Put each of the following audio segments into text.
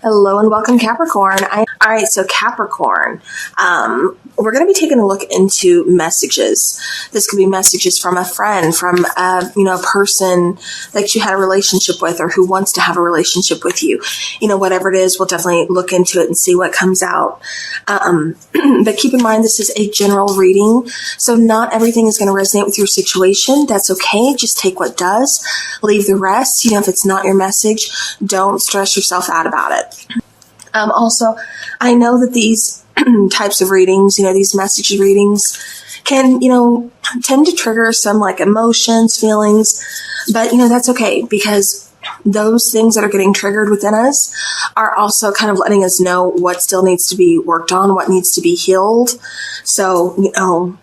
Hello and welcome, Capricorn. All right, so Capricorn, we're going to be taking a look into messages. This could be messages from a friend, from a person that you had a relationship with or who wants to have a relationship with you. Whatever it is, we'll definitely look into it and see what comes out. But keep in mind, this is a general reading, so not everything is going to resonate with your situation. That's okay. Just take what does. Leave the rest. If it's not your message, don't stress yourself out about it. Also, I know that these types of readings, these message readings can, tend to trigger some emotions, feelings, but, that's okay because those things that are getting triggered within us are also kind of letting us know what still needs to be worked on, what needs to be healed. So,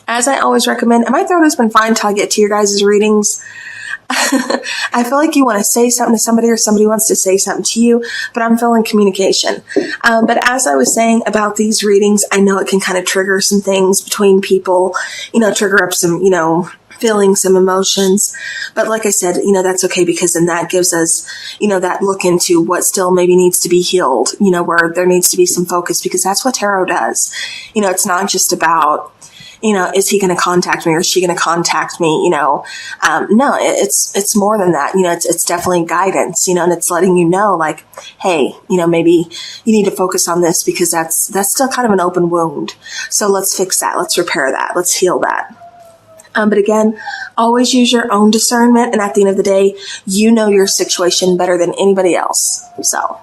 as I always recommend, and my throat has been fine until I get to your guys' readings. I feel like you want to say something to somebody or somebody wants to say something to you, but I'm feeling communication. But as I was saying about these readings, I know it can kind of trigger some things between people, trigger up some, feelings, some emotions. But like I said, that's okay because then that gives us, that look into what still maybe needs to be healed, where there needs to be some focus because that's what tarot does. It's not just about, is he going to contact me or is she going to contact me? No, it's more than that. It's definitely guidance, and it's letting you know hey, maybe you need to focus on this because that's still kind of an open wound. So let's fix that. Let's repair that. Let's heal that. But again, always use your own discernment. And at the end of the day, you know your situation better than anybody else. So.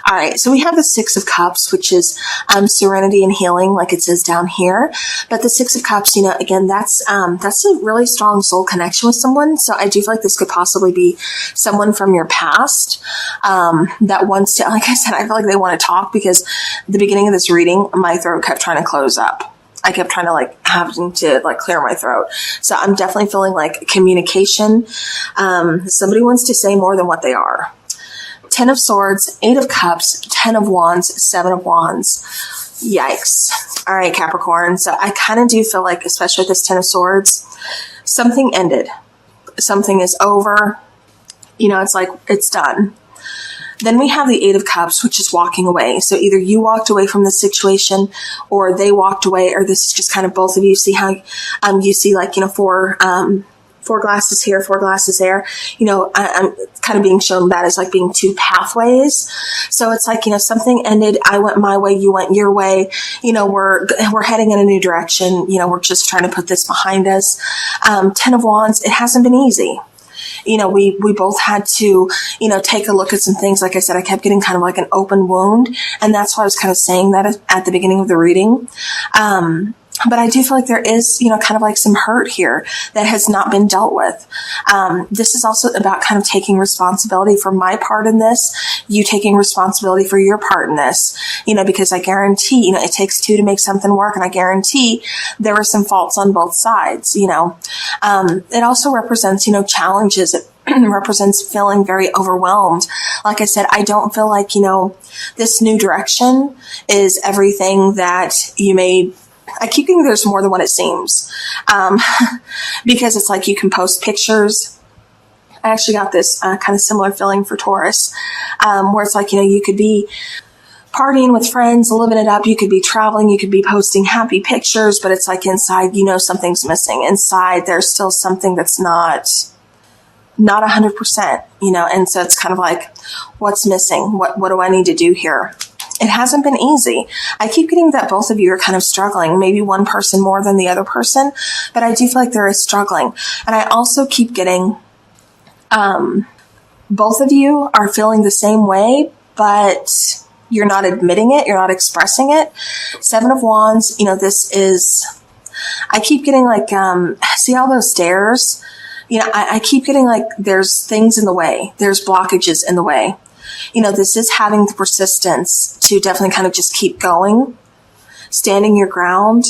All right, so we have the Six of Cups, which is serenity and healing, like it says down here. But the Six of Cups, again, that's a really strong soul connection with someone. So I do feel like this could possibly be someone from your past that wants to, like I said, I feel like they want to talk because at the beginning of this reading, my throat kept trying to close up. I kept trying to having to clear my throat. So I'm definitely feeling communication. Somebody wants to say more than what they are. 10 of Swords, 8 of Cups, 10 of Wands, 7 of Wands. Yikes. All right, Capricorn. So I kind of do feel like, especially with this 10 of Swords, something ended. Something is over. It's done. Then we have the 8 of Cups, which is walking away. So either you walked away from the situation or they walked away, or this is just kind of both of you. See how you see four glasses here, 4 glasses there. I'm kind of being shown that as being two pathways. So it's something ended. I went my way. You went your way. We're heading in a new direction. We're just trying to put this behind us. 10 of Wands. It hasn't been easy. We both had to, take a look at some things. Like I said, I kept getting kind of an open wound. And that's why I was kind of saying that at the beginning of the reading. But I do feel like there is, kind of some hurt here that has not been dealt with. This is also about kind of taking responsibility for my part in this, you taking responsibility for your part in this, because I guarantee, it takes two to make something work. And I guarantee there were some faults on both sides, It also represents, challenges. It represents feeling very overwhelmed. Like I said, I don't feel like, this new direction is everything that you made. I keep thinking there's more than what it seems. Because it's you can post pictures. I actually got this kind of similar feeling for Taurus, where it's you could be partying with friends, living it up. You could be traveling. You could be posting happy pictures, but it's inside, something's missing. Inside, there's still something that's not 100%, and so it's kind of what's missing? What do I need to do here? It hasn't been easy. I keep getting that both of you are kind of struggling, maybe one person more than the other person, but I do feel like there is struggling. And I also keep getting, both of you are feeling the same way, but you're not admitting it. You're not expressing it. 7 of Wands, this is, I keep getting see all those stairs? I keep getting there's things in the way. There's blockages in the way. This is having the persistence to definitely kind of just keep going, standing your ground.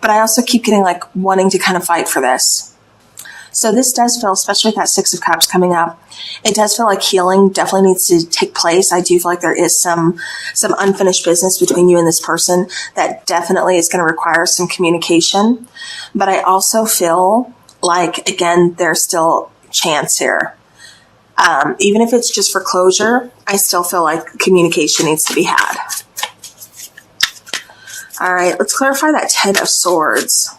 But I also keep getting wanting to kind of fight for this. So this does feel, especially with that 6 of Cups coming up, it does feel like healing definitely needs to take place. I do feel like there is some unfinished business between you and this person that definitely is going to require some communication. But I also feel again, there's still chance here. Even if it's just for closure, I still feel like communication needs to be had. All right, let's clarify that 10 of Swords.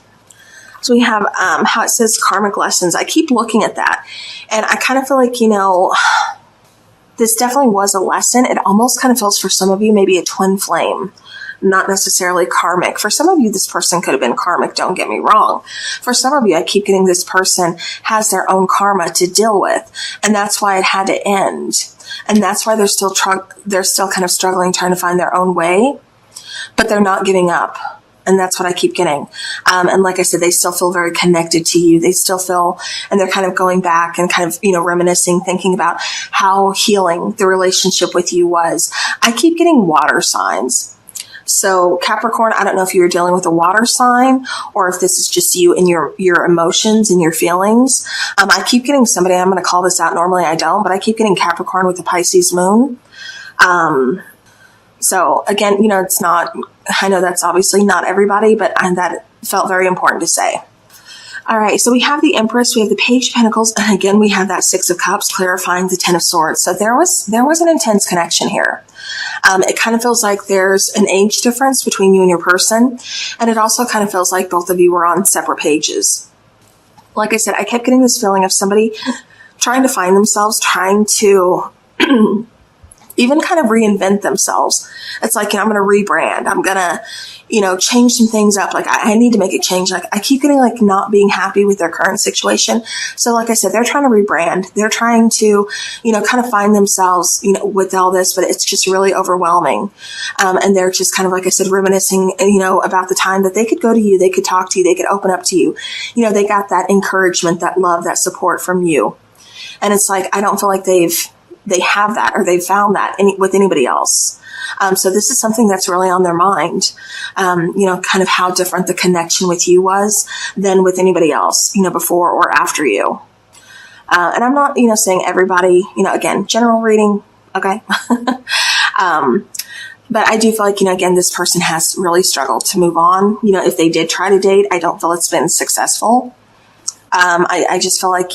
So we have how it says karmic lessons. I keep looking at that, and I kind of feel like, this definitely was a lesson. It almost kind of feels for some of you maybe a twin flame, not necessarily karmic. For some of you, this person could have been karmic, don't get me wrong. For some of you, I keep getting this person has their own karma to deal with, and that's why it had to end. And that's why they're still kind of struggling, trying to find their own way, but they're not giving up. And that's what I keep getting. And like I said, they still feel very connected to you. They still feel, and they're kind of going back and kind of, reminiscing, thinking about how healing the relationship with you was. I keep getting water signs. So Capricorn, I don't know if you're dealing with a water sign or if this is just you and your emotions and your feelings. I keep getting somebody, I'm going to call this out. Normally I don't, but I keep getting Capricorn with the Pisces moon. So again, it's not, I know that's obviously not everybody, but that felt very important to say. All right. So we have the Empress, we have the Page of Pentacles, and again, we have that 6 of Cups clarifying the 10 of Swords. So there was an intense connection here. It kind of feels like there's an age difference between you and your person. And it also kind of feels like both of you were on separate pages. Like I said, I kept getting this feeling of somebody trying to find themselves, trying to even kind of reinvent themselves. It's like, I'm going to rebrand. I'm going to, change some things up. Like I need to make a change. Like I keep getting like not being happy with their current situation. So like I said, they're trying to rebrand. They're trying to, kind of find themselves, with all this, but it's just really overwhelming. And they're just kind of, like I said, reminiscing, about the time that they could go to you, they could talk to you, they could open up to you. They got that encouragement, that love, that support from you. And it's like, I don't feel like they have that or they've found that with anybody else. So this is something that's really on their mind, kind of how different the connection with you was than with anybody else, before or after you. And I'm not, saying everybody, again, general reading. Okay. But I do feel like, again, this person has really struggled to move on. If they did try to date, I don't feel it's been successful. I just feel like,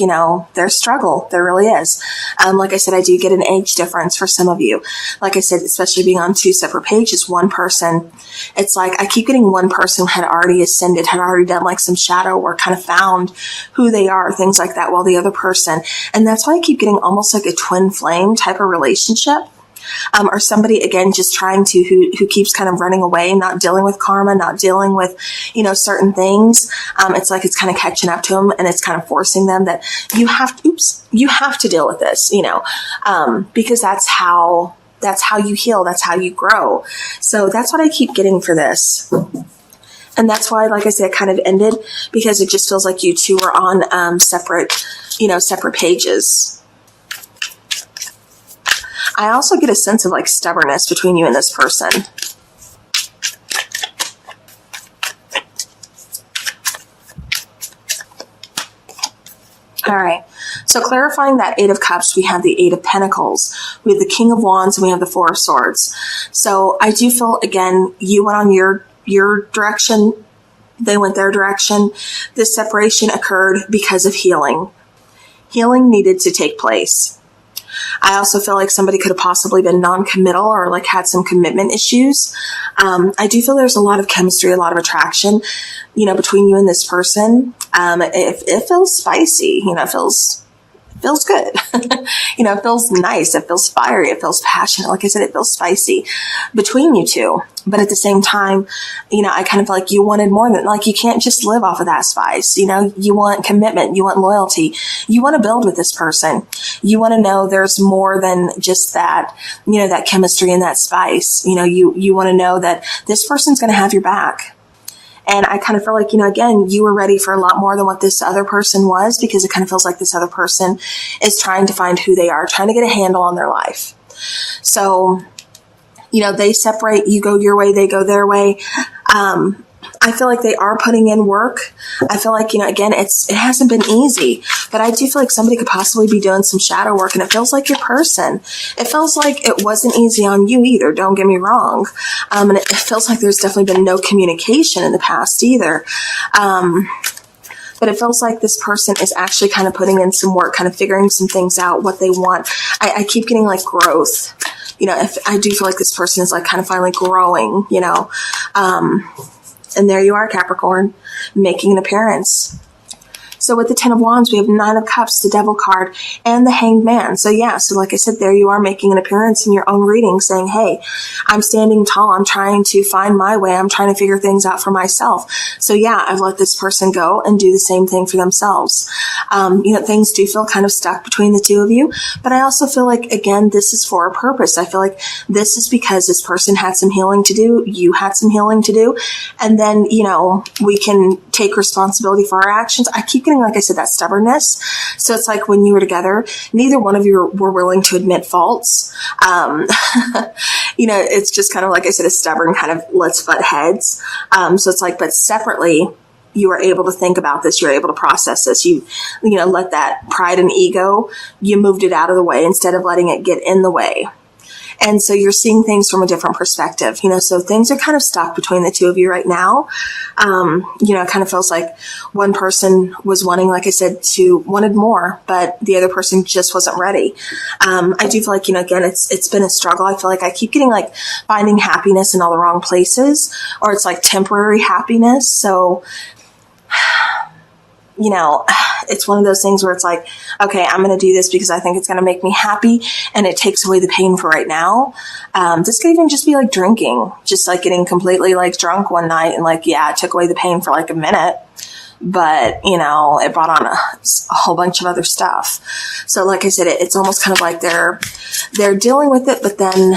there's struggle. There really is. Like I said, I do get an age difference for some of you. Like I said, especially being on 2 separate pages, one person, it's like I keep getting one person had already ascended, had already done like some shadow work, kind of found who they are, things like that, while the other person. And that's why I keep getting almost like a twin flame type of relationship. Or somebody, again, just trying to, who keeps kind of running away, not dealing with karma, not dealing with, certain things. It's like it's kind of catching up to them and it's kind of forcing them that you have to deal with this, because that's how you heal. That's how you grow. So that's what I keep getting for this. And that's why, like I said, it kind of ended because it just feels like you two are on, separate pages. I also get a sense of like stubbornness between you and this person. All right. So clarifying that 8 of Cups, we have the 8 of Pentacles. We have the King of Wands and we have the 4 of Swords. So I do feel, again, you went on your direction. They went their direction. This separation occurred because of healing. Healing needed to take place. I also feel like somebody could have possibly been non-committal or like had some commitment issues. I do feel there's a lot of chemistry, a lot of attraction, between you and this person. It feels spicy, it feels good. It feels nice. It feels fiery. It feels passionate. Like I said, it feels spicy between you two. But at the same time, I kind of feel like you wanted more than, like, you can't just live off of that spice. You want commitment. You want loyalty. You want to build with this person. You want to know there's more than just that, that chemistry and that spice. You want to know that this person's going to have your back. And I kind of feel like, again, you were ready for a lot more than what this other person was, because it kind of feels like this other person is trying to find who they are, trying to get a handle on their life. So, they separate, you go your way, they go their way. I feel like they are putting in work. I feel like, again, it hasn't been easy, but I do feel like somebody could possibly be doing some shadow work, and it feels like your person. It feels like it wasn't easy on you either. Don't get me wrong. And it feels like there's definitely been no communication in the past either. But it feels like this person is actually kind of putting in some work, kind of figuring some things out, what they want. I keep getting like growth. If I do feel like this person is like kind of finally growing, and there you are, Capricorn, making an appearance. So with the 10 of Wands, we have 9 of Cups, the Devil card, and the Hanged Man. So like I said, there you are making an appearance in your own reading saying, hey, I'm standing tall. I'm trying to find my way. I'm trying to figure things out for myself. So I've let this person go and do the same thing for themselves. Things do feel kind of stuck between the two of you, but I also feel like, again, this is for a purpose. I feel like this is because this person had some healing to do. You had some healing to do. And then, we can take responsibility for our actions. I keep getting, like I said, that stubbornness. So it's like when you were together, neither one of you were willing to admit faults. It's just kind of, like I said, a stubborn kind of let's butt heads. So it's like, but separately, you were able to think about this. You're able to process this. You let that pride and ego, you moved it out of the way instead of letting it get in the way. And so you're seeing things from a different perspective, so things are kind of stuck between the two of you right now. It kind of feels like one person was wanting, like I said, wanted more, but the other person just wasn't ready. I do feel like, again, it's been a struggle. I feel like I keep getting like finding happiness in all the wrong places, or it's like temporary happiness. So, it's one of those things where it's like, okay, I'm going to do this because I think it's going to make me happy, and it takes away the pain for right now. This could even just be like drinking, just like getting completely like drunk one night and like, it took away the pain for like a minute, but it brought on a whole bunch of other stuff. So like I said, it's almost kind of like they're dealing with it, but then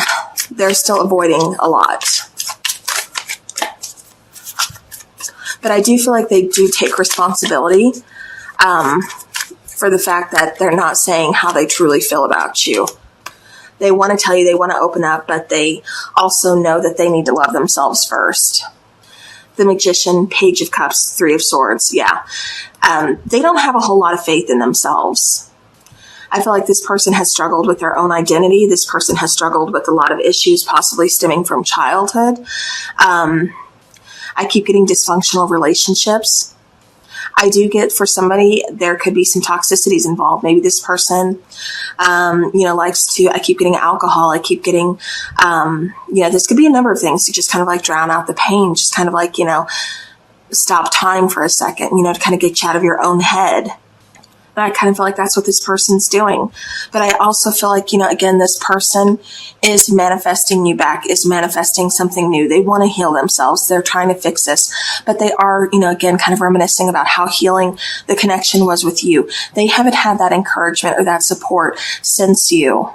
they're still avoiding a lot. But I do feel like they do take responsibility for the fact that they're not saying how they truly feel about you. They want to tell you, they want to open up, but they also know that they need to love themselves first. The Magician, Page of Cups, 3 of Swords. They don't have a whole lot of faith in themselves. I feel like this person has struggled with their own identity. This person has struggled with a lot of issues, possibly stemming from childhood. I keep getting dysfunctional relationships. I do get, for somebody, there could be some toxicities involved. Maybe this person, likes to, I keep getting alcohol. I keep getting, this could be a number of things to just kind of like drown out the pain, just kind of like, stop time for a second, to kind of get you out of your own head. But I kind of feel like that's what this person's doing. But I also feel like, again, this person is manifesting you back, is manifesting something new. They want to heal themselves. They're trying to fix this. But they are, again, kind of reminiscing about how healing the connection was with you. They haven't had that encouragement or that support since you.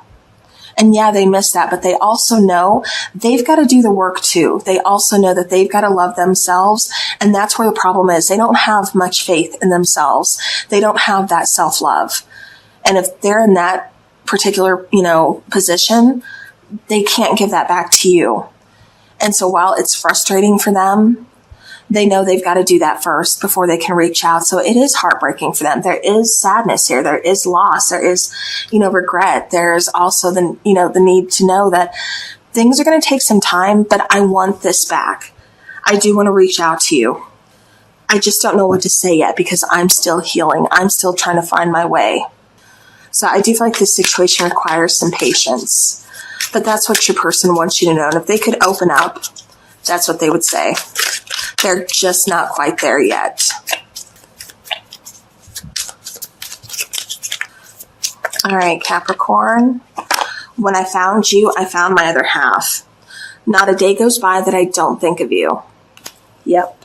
And they miss that, but they also know they've got to do the work too. They also know that they've got to love themselves. And that's where the problem is. They don't have much faith in themselves. They don't have that self-love. And if they're in that particular, position, they can't give that back to you. And so while it's frustrating for them, they know they've got to do that first before they can reach out. So it is heartbreaking for them. There is sadness here. There is loss. There is, regret. There's also the need to know that things are going to take some time, but I want this back. I do want to reach out to you. I just don't know what to say yet because I'm still healing. I'm still trying to find my way. So I do feel like this situation requires some patience, but that's what your person wants you to know. And if they could open up, that's what they would say. They're just not quite there yet. All right, Capricorn. When I found you, I found my other half. Not a day goes by that I don't think of you. Yep.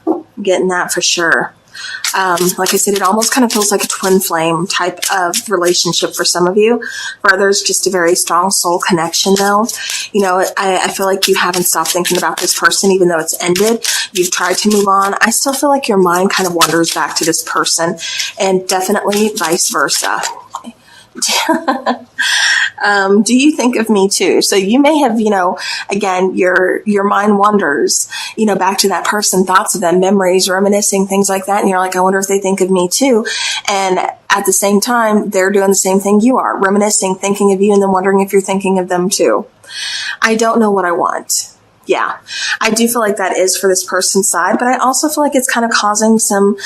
I'm getting that for sure. Like I said, it almost kind of feels like a twin flame type of relationship for some of you. For others, just a very strong soul connection though. I feel like you haven't stopped thinking about this person even though it's ended. You've tried to move on. I still feel like your mind kind of wanders back to this person, and definitely vice versa. Do you think of me too? So you may have, again, your mind wanders, back to that person, thoughts of them, memories, reminiscing, things like that. And you're like, I wonder if they think of me too. And at the same time, they're doing the same thing you are, reminiscing, thinking of you, and then wondering if you're thinking of them too. I don't know what I want. Yeah, I do feel like that is for this person's side, but I also feel like it's kind of causing some,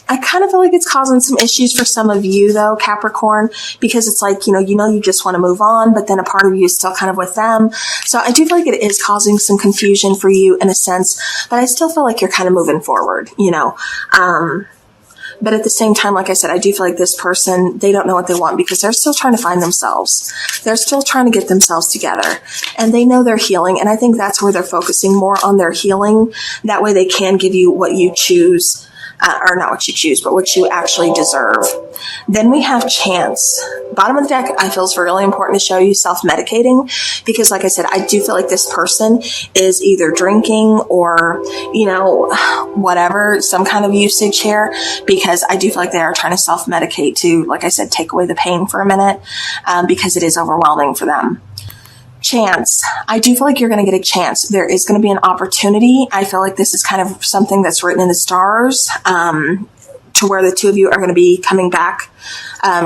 I kind of feel like it's causing some issues for some of you though, Capricorn, because it's like, you just want to move on, but then a part of you is still kind of with them. So I do feel like it is causing some confusion for you in a sense, but I still feel like you're kind of moving forward, But at the same time, like I said, I do feel like this person, they don't know what they want because they're still trying to find themselves. They're still trying to get themselves together, and they know they're healing. And I think that's where they're focusing more on their healing. That way they can give you what you choose. Or not what you choose, but what you actually deserve. Then we have chance. Bottom of the deck, I feel is really important to show you self-medicating because, like I said, I do feel like this person is either drinking or, whatever, some kind of usage here, because I do feel like they are trying to self-medicate to, like I said, take away the pain for a minute because it is overwhelming for them. Chance. I do feel like you're going to get a chance. There is going to be an opportunity. I feel like this is kind of something that's written in the stars to where the two of you are going to be coming back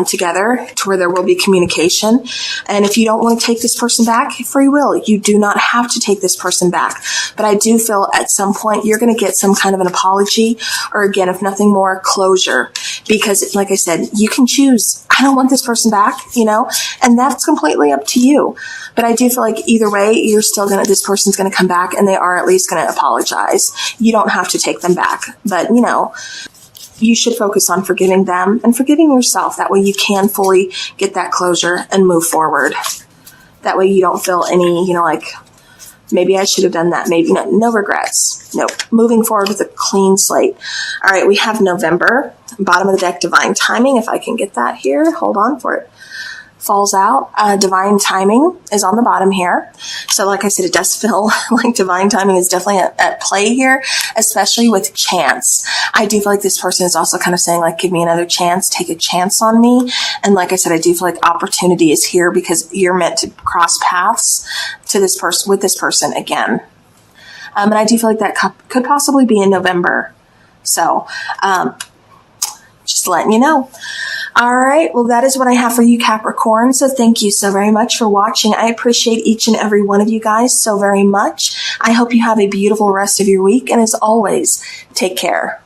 together, to where there will be communication. And if you don't want to take this person back, free will. You do not have to take this person back. But I do feel at some point you're going to get some kind of an apology, or again, if nothing more, closure. Because like I said, you can choose, I don't want this person back, and that's completely up to you. But I do feel like either way, this person's going to come back and they are at least going to apologize. You don't have to take them back, but you should focus on forgiving them and forgiving yourself. That way you can fully get that closure and move forward. That way you don't feel any, like, maybe I should have done that. Maybe no regrets. Nope. Moving forward with a clean slate. All right. We have November, bottom of the deck, divine timing. If I can get that here, hold on for it. Falls out. Divine timing is on the bottom here. So like I said, it does feel like divine timing is definitely at play here, especially with chance. I do feel like this person is also kind of saying, like, give me another chance, take a chance on me. And like I said, I do feel like opportunity is here because you're meant to cross paths to this person with this person again. And I do feel like that could possibly be in November. So, just letting you know. All right. Well, that is what I have for you, Capricorn. So thank you so very much for watching. I appreciate each and every one of you guys so very much. I hope you have a beautiful rest of your week. And as always, take care.